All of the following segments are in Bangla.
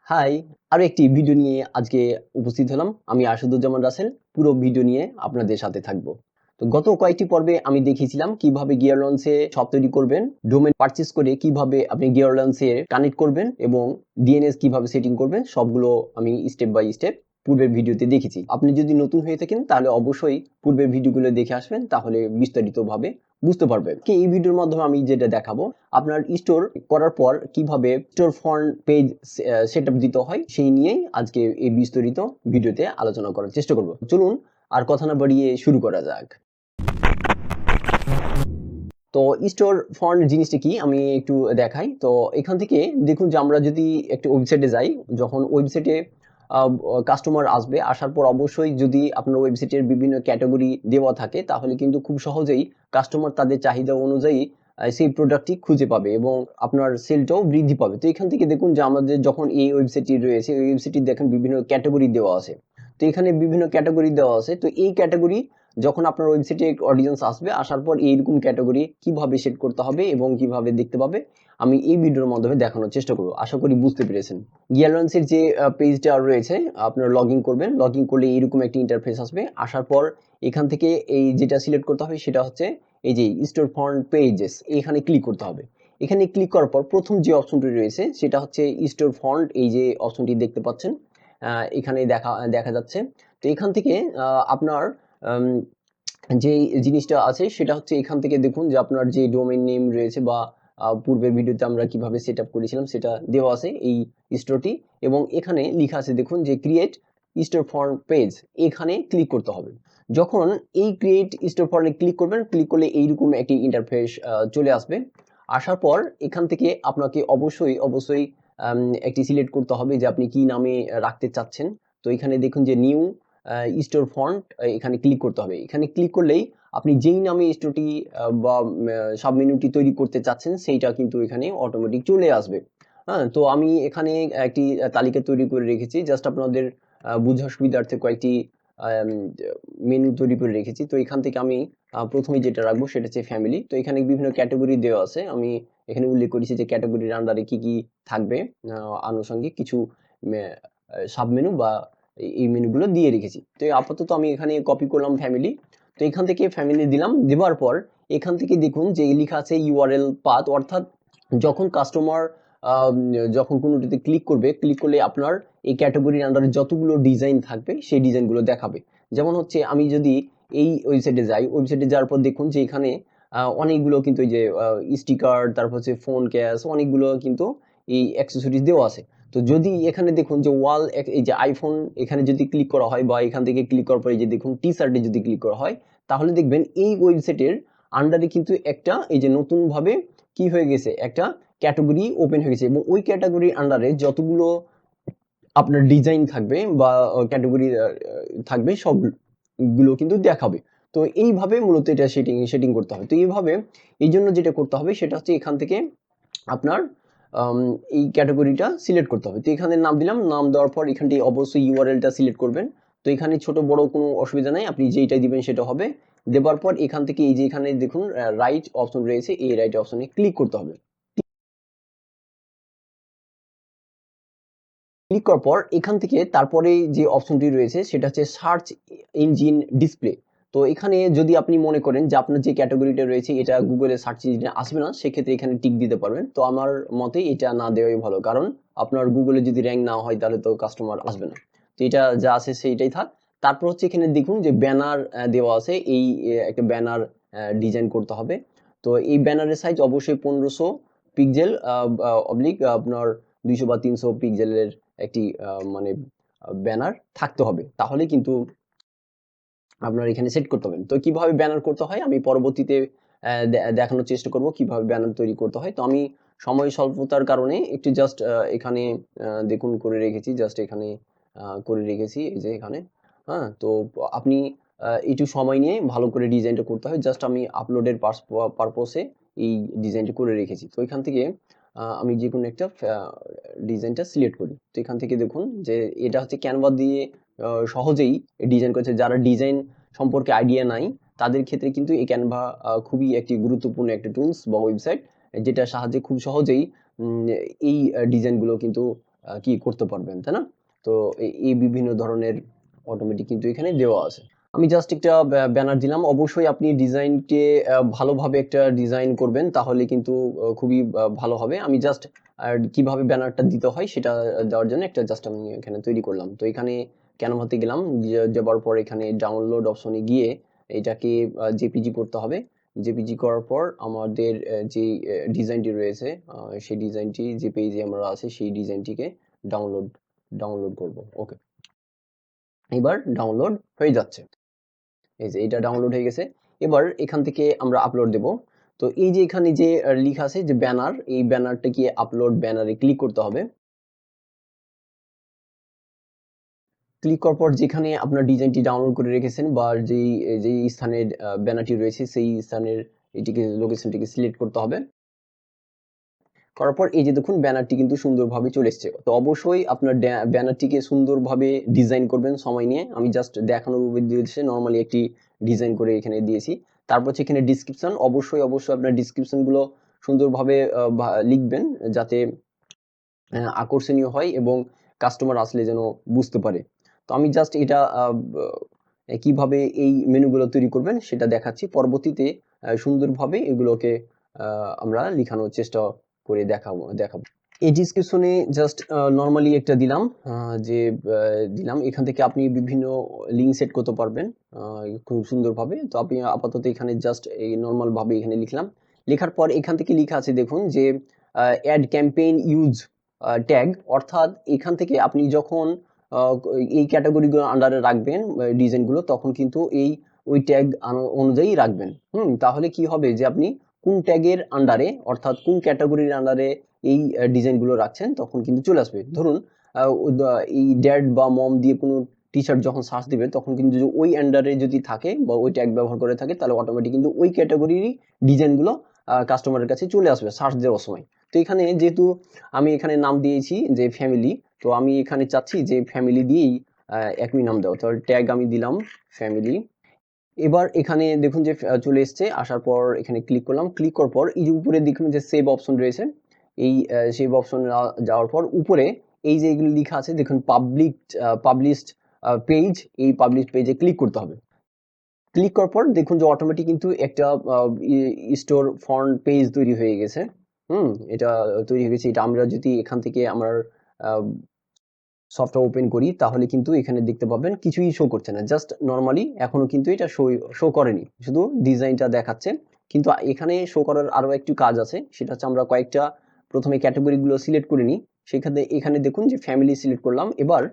হাই! আরো একটি ভিডিও নিয়ে আজকে উপস্থিত হলাম। আমি আসাদুজ্জামান রাসেল। পুরো ভিডিও নিয়ে আপনাদের সাথে থাকবো। তো গত কয়েকটি পর্বে আমি দেখিয়েছিলাম কিভাবে গিয়ার লঞ্চে শপ তৈরি করবেন, ডোমেইন পারচেজ করে কিভাবে আপনি গিয়ার লঞ্চে কানেক্ট করবেন এবং ডিএনএস কিভাবে সেটিং করবেন সবগুলো আমি স্টেপ বাই স্টেপ পূর্বের ভিডিওতে দেখেছি। আপনি যদি নতুন হয়ে থাকেন তাহলে অবশ্যই পূর্বের ভিডিওগুলো দেখে আসবেন, তাহলে বিস্তারিতভাবে বুঝতে পারবেন। এই ভিডিওর মাধ্যমে আমি যেটা দেখাবো, আপনার স্টোর করার পর কিভাবে স্টোর ফ্রন্ট পেজ সেটআপ দিতে হয় সেই নিয়েই আজকে এই বিস্তারিত ভিডিওতে আলোচনা করার চেষ্টা করব। চলুন আর কথা না বাড়িয়ে শুরু করা যাক। তো স্টোর ফন্ট জিনিসটা কি আমি একটু দেখাই। তো এখান থেকে দেখুন যে আমরা যদি একটা ওয়েবসাইটে যাই, যখন ওয়েবসাইটে কাস্টমার আসবে, আসার পর অবশ্যই যদি আপনার ওয়েবসাইটের বিভিন্ন ক্যাটাগরি দেওয়া থাকে তাহলে কিন্তু খুব সহজেই কাস্টমার তাদের চাহিদা অনুযায়ী সেই প্রোডাক্টটি খুঁজে পাবে এবং আপনার সেলটাও বৃদ্ধি পাবে। তো এখান থেকে দেখুন যে আমাদের যখন এই ওয়েবসাইটটি রয়েছে, এই ওয়েবসাইটটি দেখেন বিভিন্ন ক্যাটাগরি দেওয়া আছে। তো এখানে বিভিন্ন ক্যাটাগরি দেওয়া আছে। তো এই ক্যাটাগরি যখন আপনার ওয়েবসাইটে অডিয়েন্স আসবে, আসার পর এইরকম ক্যাটাগরি কিভাবে সেট করতে হবে এবং কিভাবে দেখতে পাবে আমি এই ভিডিওর মাধ্যমে দেখানোর চেষ্টা করব। আশা করি বুঝতে পেরেছেন। গিয়ার লঞ্চের যে পেজটা রয়েছে, আপনার লগ ইন করবেন। লগ ইন করলে এইরকম একটি ইন্টারফেস আসবে। আসার পর এখান থেকে এই যেটা সিলেক্ট করতে হবে সেটা হচ্ছে এই যে স্টোর ফ্রন্ট পেজেস, এখানে ক্লিক করতে হবে। এখানে ক্লিক করার পর প্রথম যে অপশনটি রয়েছে সেটা হচ্ছে স্টোর ফন্ট, এই যে অপশনটি দেখতে পাচ্ছেন এখানে দেখা দেখা যাচ্ছে। তো এখান থেকে আপনার যে জিনিসটা আছে সেটা হচ্ছে এখান থেকে দেখুন যে আপনার যে ডোমেইন নেম রয়েছে বা পূর্বের ভিডিওতে আমরা কিভাবে সেট আপ করেছিলাম সেটা দেওয়া আছে এই স্টোরটি, এবং এখানে লেখা আছে দেখুন যে ক্রিয়েট স্টোর ফর পেজ, এখানে ক্লিক করতে হবে। যখন এই ক্রিয়েট স্টোর ফরে ক্লিক করবেন, ক্লিক করলে এইরকম একটি ইন্টারফেস চলে আসবে। আসার পর এখান থেকে আপনাকে অবশ্যই একটি সিলেক্ট করতে হবে যে আপনি কি নামে রাখতে চাচ্ছেন। তো এখানে দেখুন যে নিউ স্টোর ফন্ট, এখানে ক্লিক করতে হবে। এখানে ক্লিক করলেই আপনি যেই নামে স্টোরটি বা সাব মেনুটি তৈরি করতে চাচ্ছেন সেইটা কিন্তু এখানে অটোমেটিক চলে আসবে। হ্যাঁ, তো আমি এখানে একটি তালিকা তৈরি করে রেখেছি, জাস্ট আপনাদের বোঝার সুবিধার্থে কয়েকটি মেনু তৈরি করে রেখেছি। তো এখান থেকে আমি প্রথমে যেটা রাখবো সেটা হচ্ছে ফ্যামিলি। তো এখানে বিভিন্ন ক্যাটাগরি দেওয়া আছে, আমি এখানে উল্লেখ করেছি যে ক্যাটাগরির আন্ডারে কি কি থাকবে, আনুষঙ্গিক কিছু সাব মেনু বা এই মেনুগুলো দিয়ে রেখেছি। তো আপাতত আমি এখানে কপি করলাম ফ্যামিলি। তো এখান থেকে ফ্যামিলি দিলাম, দেওয়ার পর এখান থেকে দেখুন যে লেখা আছে ইউআরএল পাথ, অর্থাৎ যখন কাস্টমার যখন কোনোটিতে ক্লিক করবে, ক্লিক করলে আপনার এই ক্যাটাগরির আন্ডারে যতগুলো ডিজাইন থাকবে সেই ডিজাইনগুলো দেখাবে। যেমন হচ্ছে আমি যদি এই ওয়েবসাইটে যাই, ওয়েবসাইটে যাওয়ার পর দেখুন যে এখানে অনেকগুলো কিন্তু এই যে স্টিকার, তারপর হচ্ছে ফোন ক্যাস, অনেকগুলো কিন্তু এই অ্যাক্সেসরিজ দেওয়া আছে। তো যদি এখানে দেখুন যে ওয়াল, এই যে আইফোন এখানে যদি ক্লিক করা হয় বা এখান থেকে ক্লিক করার পরে যে দেখুন টি শার্টে যদি ক্লিক করা হয়, তাহলে দেখবেন এই ওয়েবসাইটের আন্ডারে কিন্তু একটা এই যে নতুন ভাবে কি হয়ে গেছে, একটা ক্যাটাগরি ওপেন হয়ে গেছে এবং ওই ক্যাটাগরির আন্ডারে যতগুলো আপনার ডিজাইন থাকবে বা ক্যাটাগরি থাকবে সবগুলো কিন্তু দেখাবে। তো এইভাবে মূলত এটা সেটিং করতে হবে। তো এইভাবে এই জন্য যেটা করতে হবে সেটা হচ্ছে এখান থেকে আপনার আম এই ক্যাটেগরিটা সিলেক্ট করতে হবে। তো এখানে নাম দিলাম। নাম দেওয়ার পর এখানটি অবশ্যই ইউআরএলটা সিলেক্ট করবেন। তো এখানে ছোট বড় কোনো অসুবিধা নাই। আপনি যেইটা দিবেন সেটা হবে। দেবার পর এখান থেকে এই যে এখানে দেখুন রাইট অপশন রয়েছে, এই রাইট অপশনে ক্লিক করতে হবে। ক্লিক করার পর এখান থেকে তারপরে যে অপশনটি রয়েছে সেটা হচ্ছে সার্চ ইঞ্জিন ডিসপ্লে। তো এখানে যদি আপনি মনে করেন যে আপনার যে ক্যাটাগরিটা রয়েছে এটা গুগলে সার্চ ইঞ্জিনে আসবে না, সেক্ষেত্রে এখানে টিক দিতে পারবেন। তো আমার মতে এটা না দেওয়াই ভালো, কারণ আপনার গুগলে যদি র্যাঙ্ক না হয় তাহলে তো কাস্টমার আসবে না। তো এটা যা আছে সেইটাই থাক। তারপর হচ্ছে এখানে দেখুন যে ব্যানার দেওয়া আছে, এই একটা ব্যানার ডিজাইন করতে হবে। তো এই ব্যানারের সাইজ অবশ্যই 1500 পিক্সেল অবলিক আপনার 200 বা 300 পিক্সেলের একটি মানে ব্যানার থাকতে হবে, তাহলে কিন্তু আপনার এখানে সেট করতে হবে। তো কিভাবে ব্যানার করতে হয় আমি পরবর্তীতে দেখানোর চেষ্টা করব কিভাবে ব্যানার তৈরি করতে হয়। তো আমি সময় স্বল্পতার কারণে একটু জাস্ট এখানে দেখুন করে রেখেছি, জাস্ট এখানে করে রেখেছি এই যে এখানে। হ্যাঁ, তো আপনি একটু সময় নিয়ে ভালো করে ডিজাইনটা করতে হয়। জাস্ট আমি আপলোডের পারপোসে এই ডিজাইনটা করে রেখেছি। তো এখান থেকে আমি যেকোনো একটা ডিজাইনটা সিলেক্ট করি। তো এখান থেকে দেখুন যে এটা হচ্ছে ক্যানভা দিয়ে সহজেই ডিজাইন করেছে। যারা ডিজাইন সম্পর্কে আইডিয়া নাই তাদের ক্ষেত্রে কিন্তু এই ক্যানভা খুবই একটি গুরুত্বপূর্ণ একটা টুলস বা ওয়েবসাইট, যেটার সাহায্যে খুব সহজেই এই ডিজাইনগুলো কিন্তু কি করতে পারবেন, তাই না? তো এই বিভিন্ন ধরনের অটোমেটিক কিন্তু এখানে দেওয়া আছে। আমি জাস্ট একটা ব্যানার দিলাম। অবশ্যই আপনি ডিজাইনকে ভালোভাবে একটা ডিজাইন করবেন, তাহলে কিন্তু খুবই ভালো হবে। আমি জাস্ট কিভাবে ব্যানারটা দিতে হয় সেটা দেওয়ার জন্য একটা জাস্ট আমি এখানে তৈরি করলাম। তো এখানে ক্যানভাতে গেলাম, যাবার পর এখানে ডাউনলোড অপশনে গিয়ে এটাকে জেপিজি করতে হবে। জেপিজি করার পর আমাদের যে ডিজাইনটি রয়েছে, সেই ডিজাইনটি যে পেজে আমরা আছে সেই ডিজাইনটিকে ডাউনলোড ডাউনলোড করব। ওকে, এবার ডাউনলোড হয়ে যাচ্ছে। এই যে এটা ডাউনলোড হয়ে গেছে। এবার এখান থেকে আমরা আপলোড দেব। তো এই যে এখানে যে লেখা আছে যে ব্যানার, এই ব্যানারটাকে আপলোড ব্যানারে ক্লিক করতে হবে। ক্লিক করার পর যেখানে আপনার ডিজাইনটি ডাউনলোড করে রেখেছেন বা যেই স্থানের ব্যানারটি রয়েছে সেই স্থানের লোকেশনটিকে সিলেক্ট করতে হবে। করার পর এই যে দেখুন ব্যানারটি কিন্তু সুন্দরভাবে চলে এসছে। তো অবশ্যই আপনার ব্যানারটিকে সুন্দরভাবে ডিজাইন করবেন সময় নিয়ে। আমি জাস্ট দেখানোর উদ্দেশ্যে নরমালি একটি ডিজাইন করে এখানে দিয়েছি। তারপর হচ্ছে এখানে ডেসক্রিপশন, অবশ্যই আপনার ডেসক্রিপশন গুলো সুন্দরভাবে লিখবেন, যাতে আকর্ষণীয় হয় এবং কাস্টমার আসলে যেন বুঝতে পারে। তো আমি জাস্ট এটা কিভাবে এই মেনুগুলো তৈরি করবেন সেটা দেখাচ্ছি। পরবর্তীতে সুন্দরভাবে এগুলোকে আমরা লিখানোর চেষ্টা করে দেখাবো। এই ডিসক্রিপশনে জাস্ট নরমালি একটা দিলাম, যে দিলাম এখান থেকে আপনি বিভিন্ন লিঙ্ক সেট করতে পারবেন খুব সুন্দরভাবে। তো আপনি আপাতত এখানে জাস্ট এই নরমাল ভাবে এখানে লিখলাম। লেখার পর এখান থেকে লেখা আছে দেখুন যে অ্যাড ক্যাম্পেইন ইউজ ট্যাগ, অর্থাৎ এখান থেকে আপনি যখন এই ক্যাটাগরিগুলো আন্ডারে রাখবেন ডিজাইনগুলো, তখন কিন্তু ওই ট্যাগ অনুযায়ী রাখবেন। তাহলে কি হবে যে আপনি কোন ট্যাগের আন্ডারে, অর্থাৎ কোন ক্যাটাগরির আন্ডারে এই ডিজাইনগুলো রাখছেন, তখন কিন্তু চলে আসবে। ধরুন এই ড্যাড বা মম দিয়ে কোনো টি-শার্ট যখন সার্চ দিবে, তখন কিন্তু ওই আন্ডারে যদি থাকে বা ওই ট্যাগ ব্যবহার করে থাকে, তাহলে অটোমেটিক কিন্তু ওই ক্যাটাগরিরই ডিজাইনগুলো কাস্টমারের কাছে চলে আসবে সার্চ দেওয়ার সময়। তো এখানে যেহেতু আমি এখানে নাম দিয়েছি যে ফ্যামিলি, তো আমি এখানে চাচ্ছি যে ফ্যামিলি দিয়েই একই নাম দেওয়া। তো ট্যাগ আমি দিলাম ফ্যামিলি। এবার এখানে দেখুন যে চলে এসছে। আসার পর এখানে ক্লিক করলাম। ক্লিক করার পর এই যে উপরে দেখুন যে সেভ অপশন রয়েছে। এই সেভ অপশন যাওয়ার পর উপরে এই যে এগুলো লেখা আছে দেখুন পাবলিশড পেজ, এই পাবলিশ পেজে ক্লিক করতে হবে। ক্লিক করার পর দেখুন যে অটোমেটিক কিন্তু একটা স্টোর ফন্ট পেজ তৈরি হয়ে গেছে। এটা তৈরি হয়ে গেছে। এটা আমরা যদি এখান থেকে আমার সফটওয়্যার ওপেন করি, তাহলে কিন্তু এখানে দেখতে পাবেন কিছুই শো করছে না। জাস্ট নরমালি এখনো কিন্তু এটা শো করেনি, শুধু ডিজাইনটা দেখাচ্ছে। কিন্তু এখানে শো করার আরো একটি কাজ আছে, সেটা হচ্ছে আমরা কয়েকটা প্রথমে ক্যাটাগরিগুলো সিলেক্ট করে নিই। সেখানে এখানে দেখুন যে ফ্যামিলি সিলেক্ট করলাম। এবার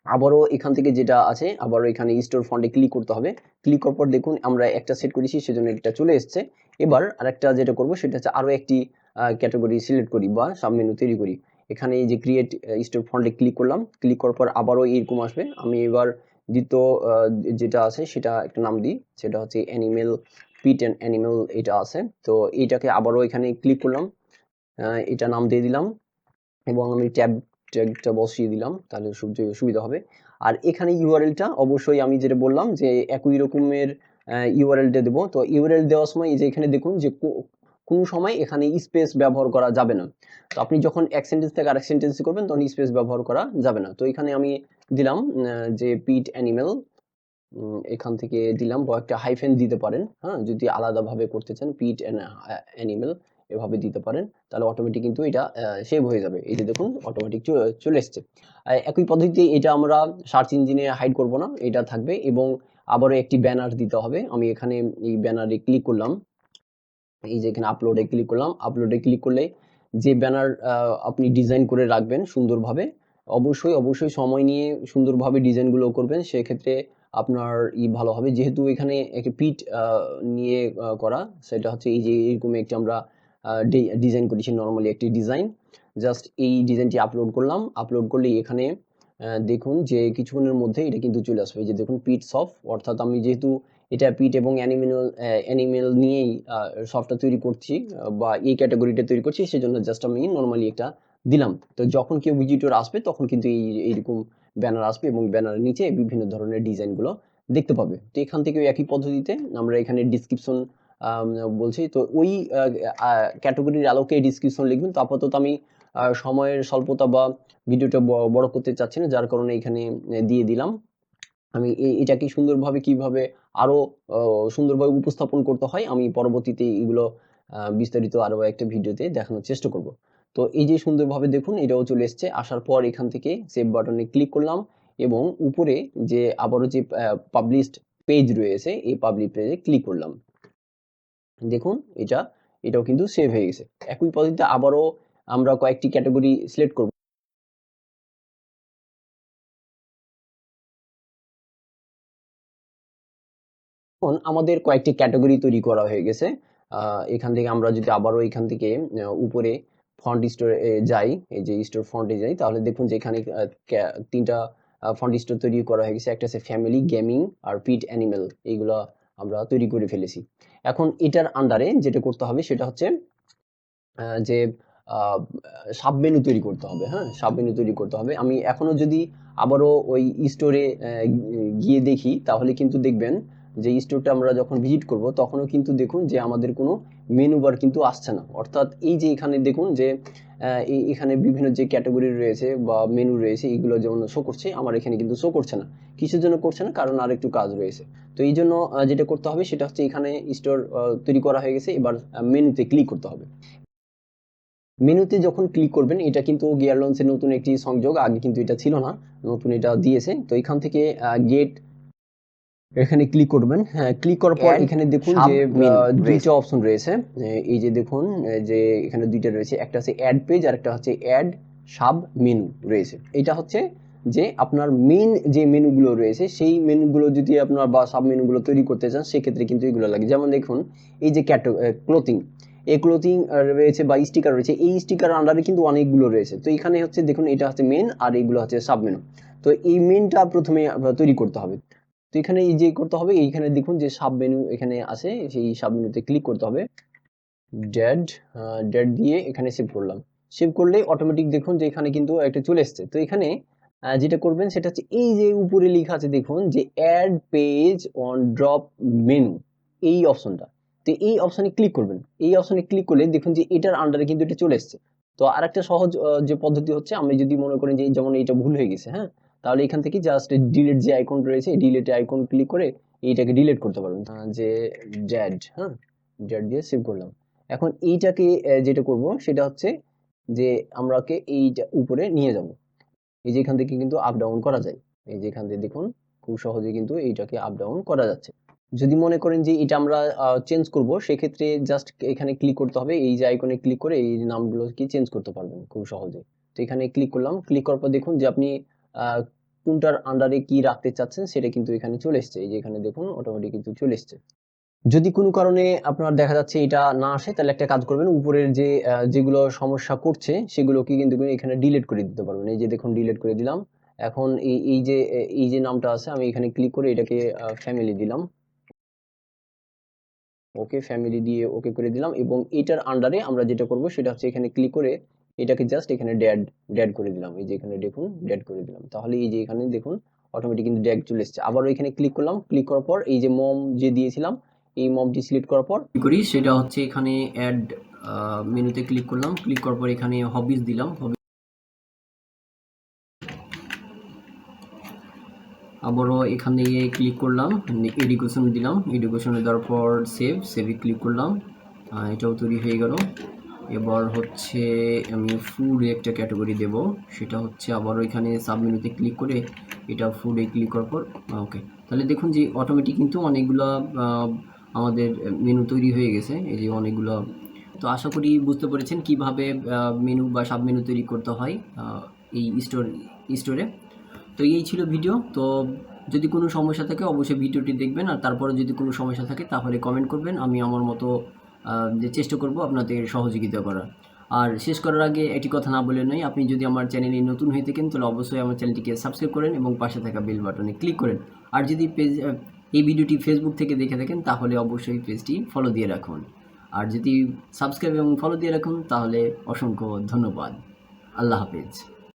আবারও এখান থেকে যেটা আছে, আবারও এখানে স্টোর ফন্টে ক্লিক করতে হবে। ক্লিক করার পর দেখুন আমরা একটা সেট করেছি, সেজন্য এটা চলে এসছে। এবার আরেকটা যেটা করব সেটা হচ্ছে আরো একটি ক্যাটাগরি সিলেক্ট করি বা সাব মেনু তৈরি করি। এখানে এই যে ক্রিয়েট স্টোর ফন্টে ক্লিক করলাম। ক্লিক করার পর আবারও এরকম আসবে। আমি এবার দ্বিতীয় যেটা আছে সেটা একটা নাম দিই, সেটা হচ্ছে অ্যানিমেল, পিট অ্যান্ড অ্যানিমেল এটা আছে। তো এইটাকে আবারও এখানে ক্লিক করলাম, এটা নাম দিয়ে দিলাম এবং আমি ট্যাগটা বসিয়ে দিলাম, তাহলে সুবিধা হবে। আর এখানে ইউআরএলটা অবশ্যই আমি যেটা বললাম যে একই রকমের ইউআরএলটা দেবো। তো ইউআরএল দেওয়ার সময় এই যে এখানে দেখুন যে কোন সময় এখানে স্পেস ব্যবহার করা যাবে না। তো আপনি যখন এক সেন্টেন্স থেকে আরেক সেন্টেন্স করবেন, তখন স্পেস ব্যবহার করা যাবে না। তো এখানে আমি দিলাম যে পিট অ্যানিমেল, এখান থেকে দিলাম, বা একটা হাইফেন দিতে পারেন, যদি আলাদাভাবে করতে চান, পিট অ্যানিমেল এভাবে দিতে পারেন। তাহলে অটোমেটিক কিন্তু এটা সেভ হয়ে যাবে। এই যে দেখুন অটোমেটিক চলে এসছে। একই পদ্ধতিতে এটা আমরা সার্চ ইঞ্জিনে হাইড করব না, এটা থাকবে। এবং আবারও একটি ব্যানার দিতে হবে। আমি এখানে এই ব্যানারে ক্লিক করলাম, এই যে এখানে আপলোডে ক্লিক করলাম। আপলোডে ক্লিক করলে যে ব্যানার আপনি ডিজাইন করে রাখবেন সুন্দরভাবে, অবশ্যই সময় নিয়ে সুন্দরভাবে ডিজাইনগুলো করবেন, সেক্ষেত্রে আপনার ভালো হবে। যেহেতু এখানে একটা পিট নিয়ে করা, সেটা হচ্ছে এই যে এরকম একটি আমরা ডিজাইন করেছি, নর্মালি একটি ডিজাইন। জাস্ট এই ডিজাইনটি আপলোড করলাম। আপলোড করলে এখানে দেখুন যে কিছুক্ষণের মধ্যে এটা কিন্তু চলে আসবে। এই যে দেখুন পিট সফ, অর্থাৎ আমি যেহেতু এটা পিট এবং অ্যানিমেল নিয়েই সফটওয়্যার তৈরি করছি বা এই ক্যাটাগরিটা তৈরি করছি, সেজন্য জাস্ট আমি নর্মালি একটা দিলাম। তো যখন কেউ ভিজিটর আসবে, তখন কিন্তু এইরকম ব্যানার আসবে এবং ব্যানারের নিচে বিভিন্ন ধরনের ডিজাইনগুলো দেখতে পাবে। তো এখান থেকেও একই পদ্ধতিতে আমরা এখানে ডিসক্রিপশন বলছি, তো ওই ক্যাটাগরির আলোকে ডিসক্রিপশন লিখবেন। তো আপাতত আমি সময়ের স্বল্পতা বা ভিডিওটা বড় করতে চাচ্ছি না, যার কারণে এখানে দিয়ে দিলাম। আমি এটাকে সুন্দরভাবে কিভাবে আরো সুন্দরভাবে উপস্থাপন করতে হয় আমি পরবর্তীতে এগুলো বিস্তারিত আরো একটা ভিডিওতে দেখানোর চেষ্টা করব। তো এই যে সুন্দরভাবে দেখুন এটাও চলে এসছে। আসার পর এখান থেকে সেভ বাটনে ক্লিক করলাম এবং উপরে যে আবারও যে পাবলিশড পেজ রয়েছে এই পাবলিক পেজে ক্লিক করলাম। দেখুন এটাও কিন্তু সেভ হয়ে গেছে। একই পদ্ধতিতে আবারও আমরা কয়েকটি ক্যাটাগরি সিলেক্ট করব। এখন আমাদের কয়েকটি ক্যাটাগরি তৈরি করা হয়ে গেছে। এখান থেকে আমরা যদি আবারও এখান থেকে উপরে ফন্ট স্টোরে যাই, এই যে স্টোর ফন্টে যাই, তাহলে দেখুন যে এখানে তিনটা ফন্ট স্টোর তৈরি করা হয়ে গেছে। একটা আছে ফ্যামিলি, গেমিং আর পিট অ্যানিমেল, এইগুলা আমরা তৈরি করে ফেলেছি। এখন এটার আন্ডারে যেটা করতে হবে সেটা হচ্ছে যে সাব মেনু তৈরি করতে হবে। হ্যাঁ, সাব মেনু তৈরি করতে হবে। আমি এখনো যদি আবারও ওই স্টোরে গিয়ে দেখি তাহলে কিন্তু দেখবেন যে স্টোরটা আমরা যখন ভিজিট করব তখনও কিন্তু দেখুন যে আমাদের কোনো মেনু বার কিন্তু আসছে না। অর্থাৎ এই যে এখানে দেখুন যে এখানে বিভিন্ন যে ক্যাটাগরি রয়েছে বা মেনু রয়েছে এগুলো যেমন শো করছে, আমার এখানে কিন্তু শো করছে না। কিসের জন্য করছে না? কারণ আর একটু কাজ রয়েছে। তো এই জন্য যেটা করতে হবে সেটা হচ্ছে এখানে স্টোর তৈরি করা হয়ে গেছে, এবার মেনুতে ক্লিক করতে হবে। মেনুতে যখন ক্লিক করবেন এটা কিন্তু গিয়ার লঞ্চের নতুন একটি সংযোগ, আগে কিন্তু এটা ছিল না, নতুন এটা দিয়েছে। তো এখান থেকে গেট এখানে ক্লিক করবেন। হ্যাঁ, ক্লিক করার পর এখানে দেখুন যে দুইটা অপশন রয়েছে। এই যে দেখুন যে এখানে দুইটা রয়েছে, একটা হচ্ছে অ্যাড পেজ আর একটা হচ্ছে অ্যাড সাব মেনু রয়েছে। এটা হচ্ছে যে আপনার মেন যে মেনুগুলো রয়েছে সেই মেনুগুলো যদি আপনার বা সাব মেনুগুলো তৈরি করতে চান সেক্ষেত্রে কিন্তু এগুলো লাগে। যেমন দেখুন এই যে ক্লোথিং, এই ক্লোথিং রয়েছে বা স্টিকার রয়েছে, এই স্টিকার আন্ডারে কিন্তু অনেকগুলো রয়েছে। তো এখানে হচ্ছে দেখুন এটা হচ্ছে মেন আর এইগুলো হচ্ছে সাব মেনু। তো এই মেনটা প্রথমে তৈরি করতে হবে। তো এখানে এই যে করতে হবে, এইখানে দেখুন যে সাব মেনু এখানে আছে, সেই সাব মেনুতে ক্লিক করতে হবে। ড্যাড দিয়ে এখানে সেভ করলাম। সেভ করলে অটোমেটিক দেখুন যে এখানে কিন্তু একটা চলে এসছে। তো এখানে যেটা করবেন সেটা হচ্ছে এই যে উপরে লেখা আছে দেখুন যে add page on drop menu, এই অপশনটা। তো এই অপশনে ক্লিক করবেন। এই অপশনে ক্লিক করলে দেখুন যে এটার আন্ডারে কিন্তু এটা চলে এসছে। তো আরেকটা সহজ যে পদ্ধতি হচ্ছে, আমি যদি মনে করেন যে যেমন এটা ভুল হয়ে গেছে, হ্যাঁ, তাহলে এখান থেকে জাস্ট ডিলিট যে আইকন রয়েছে ডিলিট আইকন ক্লিক করে এইটাকে ডিলিট করতে পারবেন। যে ড্যাড, হ্যাঁ, ড্যাড দিয়ে সেভ করলাম। এখন এইটাকে যেটা করব সেটা হচ্ছে যে আমরাকে এইটা উপরে নিয়ে যাব। এই যে এখান থেকে কিন্তু আপ ডাউন করা যায়। এই যে এখান থেকে দেখুন খুব সহজে কিন্তু এইটাকে আপ ডাউন করা যাচ্ছে। যদি মনে করেন যে এটা আমরা চেঞ্জ করব সেক্ষেত্রে জাস্ট এখানে ক্লিক করতে হবে। এই যে আইকনে ক্লিক করে এই নামগুলো কি চেঞ্জ করতে পারবেন খুব সহজে। তো এখানে ক্লিক করলাম। ক্লিক করার পর দেখুন যে আপনি কোনটার আন্ডারে কি রাখতে চাচ্ছেন সেটা কিন্তু এখানে চলে এসছে। এই যে এখানে দেখুন অটোমেটিক কিন্তু চলে এসছে। যদি কোনো কারণে আপনার দেখা যাচ্ছে এটা না আসে তাহলে একটা কাজ করবেন, উপরের যে যেগুলো সমস্যা করছে সেগুলোকে কিন্তু এখানে ডিলিট করে দিতে পারবেন। এই যে দেখুন ডিলিট করে দিলাম। এখন এই যে নামটা আছে আমি এখানে ক্লিক করে এটাকে ফ্যামিলি দিলাম। ওকে, ফ্যামিলি দিয়ে ওকে করে দিলাম এবং এটার আন্ডারে আমরা যেটা করব সেটা হচ্ছে এখানে ক্লিক করে এটাকে জাস্ট এখানে ড্যাড করে দিলাম। এই যে এখানে দেখুন ড্যাড করে দিলাম। তাহলে এই যে এখানে দেখুন অটোমেটিক কিন্তু ড্যাগ চলে এসেছে। আবারও এখানে ক্লিক করলাম। ক্লিক করার পর এই যে মম যে দিয়েছিলাম এই মমটি সিলেক্ট করার পর কি করি সেটা হচ্ছে এখানে অ্যাড মেনুতে ক্লিক করলাম। ক্লিক করার পর এখানে হবিজ দিলাম। আবারও এখানে ক্লিক করলাম, এডুকেশন দিলাম। এডুকেশনে দেওয়ার পর সেভে ক্লিক করলাম। এটাও তৈরি হয়ে গেল। এবার হচ্ছে আমি ফুড একটা ক্যাটাগরি দেব, সেটা হচ্ছে আবারও এখানে সাবমেনুতে ক্লিক করে এটা ফুডে ক্লিক করার পর ওকে। তাহলে দেখুন যে অটোমেটিক কিন্তু অনেকগুলো আমাদের মেনু তৈরি হয়ে গেছে। এই যে অনেকগুলো। তো আশা করি বুঝতে পেরেছেন কিভাবে মেনু বা সাব মেনু তৈরি করতে হয় এই স্টোরে। তো এই ছিল ভিডিও। তো যদি কোনো সমস্যা থাকে অবশ্যই ভিডিওটি দেখবেন, আর তারপরে যদি কোনো সমস্যা থাকে তাহলে কমেন্ট করবেন। আমি আমার মতো যে চেষ্টা করব আপনাদের সহযোগিতা করার। আর শেষ করার আগে একটি কথা না বলে নয়, আপনি যদি আমার চ্যানেলে নতুন হয়ে থাকেন তাহলে অবশ্যই আমার চ্যানেলটিকে সাবস্ক্রাইব করেন এবং পাশে থাকা বেল বাটনে ক্লিক করেন। আর যদি এই ভিডিওটি ফেসবুক থেকে দেখে থাকেন তাহলে অবশ্যই পেজটি ফলো দিয়ে রাখুন। আর যদি সাবস্ক্রাইব এবং ফলো দিয়ে রাখুন তাহলে অসংখ্য ধন্যবাদ। আল্লাহ হাফেজ।